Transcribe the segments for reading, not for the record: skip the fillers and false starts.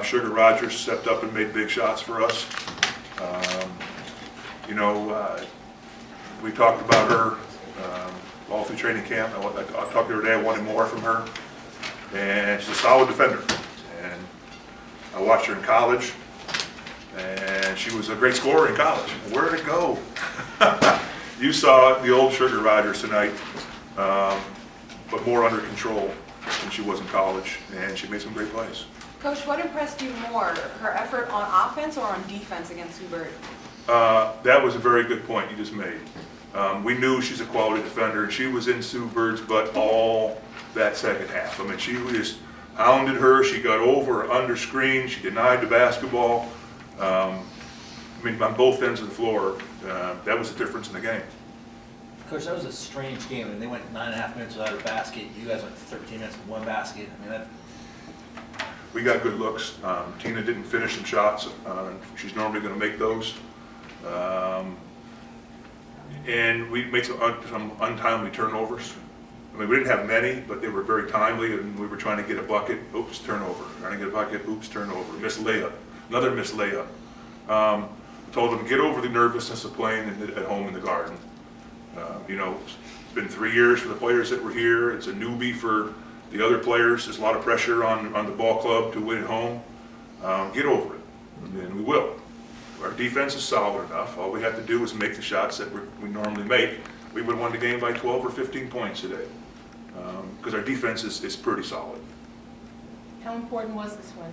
Sugar Rogers stepped up and made big shots for us. Um, you know, we talked about her all through training camp. I talked to her today. I wanted more from her, and she's a solid defender. And I watched her in college, and she was a great scorer in college. Where'd it go? You saw the old Sugar Rogers tonight, but more under control than she was in college, and she made some great plays. Coach, what impressed you more, her effort on offense or on defense against Sioux Bird? That was a very good point you just made. We knew she's a quality defender, and she was in Sioux Bird's butt all that second half. I mean, she just hounded her. She got over or under screen. She denied the basketball. I mean, on both ends of the floor, that was the difference in the game. Coach, that was a strange game. I mean, they went 9.5 minutes without a basket. You guys went 13 minutes with one basket. I mean, that. We got good looks. Tina didn't finish some shots. She's normally going to make those. And we made some untimely turnovers. I mean, we didn't have many, but they were very timely, and we were trying to get a bucket. Oops, turnover. Trying to get a bucket. Oops, turnover. Missed layup. Another missed layup. Told them, get over the nervousness of playing at home in the Garden. You know, it's been 3 years for the players that were here. It's a newbie for the other players. There's a lot of pressure on the ball club to win at home. Get over it, and we will. Our defense is solid enough. All we have to do is make the shots that we normally make. We would have won the game by 12 or 15 points today, because our defense is pretty solid. How important was this one?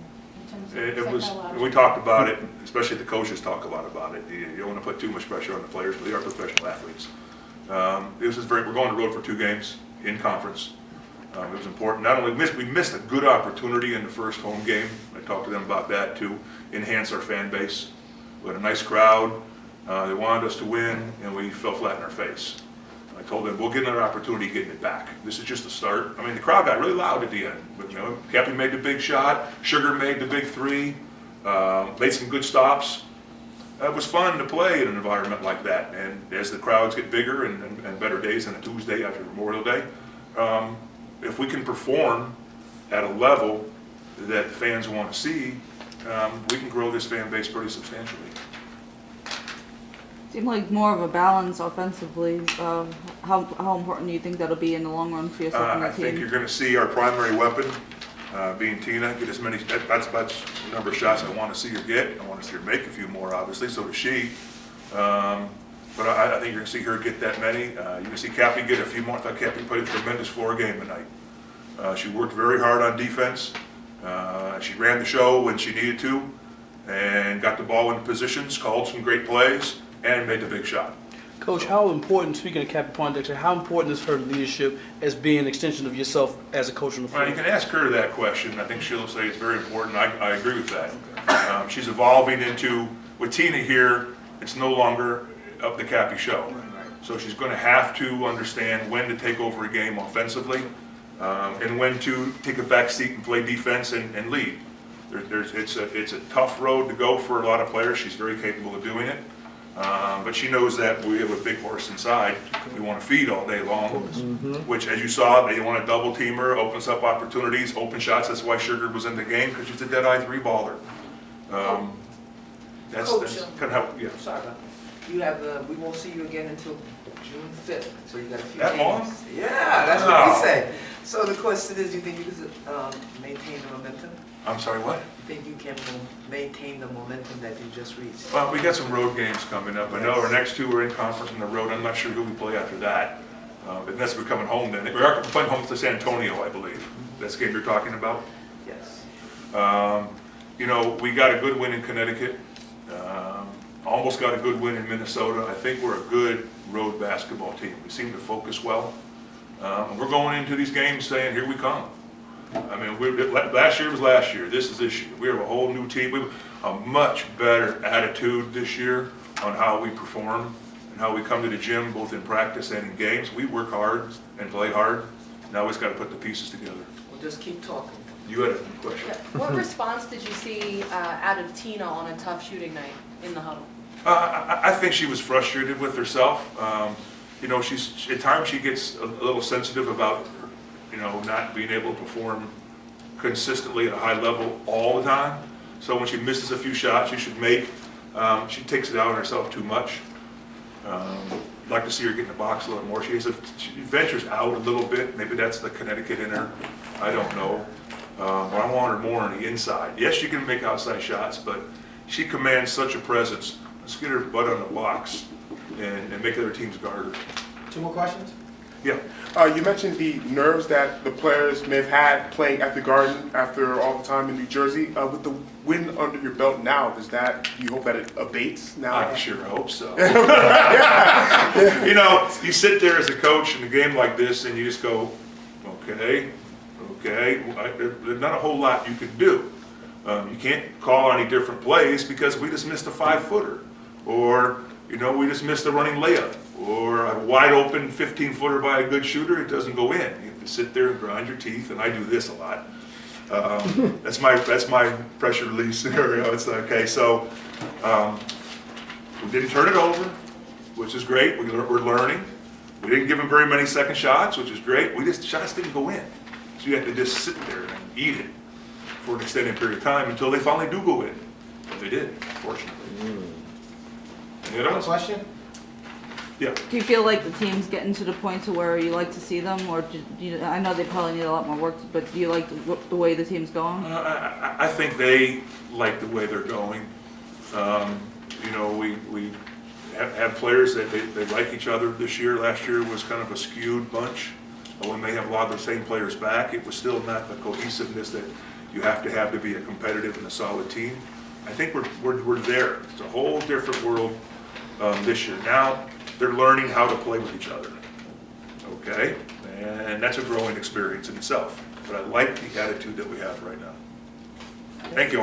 It was. We talked about it, especially the coaches talk a lot about it. You don't want to put too much pressure on the players, but they are professional athletes. We're going on the road for 2 games in conference. It was important. Not only we missed a good opportunity in the first home game. I talked to them about that to enhance our fan base. We had a nice crowd. They wanted us to win, and we fell flat in our face. I told them we'll get another opportunity getting it back. This is just the start. I mean, the crowd got really loud at the end, but you know, Cappy made the big shot. Sugar made the big 3. Made some good stops. It was fun to play in an environment like that. And as the crowds get bigger and better days than a Tuesday after Memorial Day, if we can perform at a level that fans want to see, we can grow this fan base pretty substantially. Seemed like more of a balance offensively. How important do you think that'll be in the long run for yourself and your I team? think you're going to see our primary weapon being Tina get as many. That's the number of shots I want to see her get. I want to see her make a few more, obviously. So does she. But I think you're going to see her get that many. You're going to see Cappy get a few more. I thought Cappy played a tremendous floor game tonight. She worked very hard on defense. She ran the show when she needed to, and got the ball into positions, called some great plays, and made the big shot. Coach, how important, speaking of Cappy Pondexter, how important is her leadership as being an extension of yourself as a coach on the field? Well, you can ask her that question. I think she'll say it's very important. I agree with that. She's evolving into, with Tina here, it's no longer up the Cappy show. So she's going to have to understand when to take over a game offensively, and when to take a back seat and play defense and lead. It's a tough road to go for a lot of players. She's very capable of doing it. But she knows that we have a big horse inside. We want to feed all day long, which, as you saw, they want to double team her, opens up opportunities, open shots. That's why Sugar was in the game, because she's a dead-eye 3-baller. That's kind of how, yeah. Sorry about that. You have we won't see you again until June 5th, so you got a few That games. long? Yeah, that's what we say. So the question is, do you think you can maintain the momentum? I'm sorry, what? You think you can maintain the momentum that you just reached? Well, we got some road games coming up. I know our next 2 are in conference on the road. I'm not sure who we play after that. Unless we're coming home then. We're playing home to San Antonio, I believe. That's the game you're talking about? Yes. You know, we got a good win in Connecticut. Almost got a good win in Minnesota. I think we're a good road basketball team. We seem to focus well. We're going into these games saying, here we come. I mean, last year was last year. This is this year. We have a whole new team. We have a much better attitude this year on how we perform and how we come to the gym, both in practice and in games. We work hard and play hard. Now we just got to put the pieces together. We'll just keep talking. You had a question. What response did you see out of Tina on a tough shooting night in the huddle? I think she was frustrated with herself. You know, at times she gets a little sensitive about, you know, not being able to perform consistently at a high level all the time. So when she misses a few shots she should make, she takes it out on herself too much. I'd like to see her get in the box a little more. She ventures out a little bit. Maybe that's the Connecticut in her. I don't know. But I want her more on the inside. Yes, she can make outside shots, but she commands such a presence. Let's get her butt on the box and make other teams guard her. 2 more questions? Yeah. You mentioned the nerves that the players may have had playing at the Garden after all the time in New Jersey. With the win under your belt now, do you hope that it abates now? I sure hope so. You know, you sit there as a coach in a game like this and you just go, okay, there's not a whole lot you can do. You can't call any different plays because we just missed a 5-footer. Or, you know, we just missed a running layup. Or a wide open 15-footer by a good shooter, it doesn't go in. You have to sit there and grind your teeth, and I do this a lot. That's my pressure release scenario. It's okay. So we didn't turn it over, which is great. We're learning. We didn't give them very many second shots, which is great. Shots didn't go in. So you have to just sit there and eat it for an extended period of time until they finally do go in. But they did, fortunately. Any other ones? Question? Yeah. Do you feel like the team's getting to the point to where you like to see them, or do you, I know they probably need a lot more work, but do you like the way the team's going? I think they like the way they're going. You know, we have players that they like each other this year. Last year was kind of a skewed bunch. We may have a lot of the same players back. It was still not the cohesiveness that you have to be a competitive and a solid team. I think we're there. It's a whole different world this year. Now they're learning how to play with each other. Okay, and that's a growing experience in itself. But I like the attitude that we have right now. Thank you.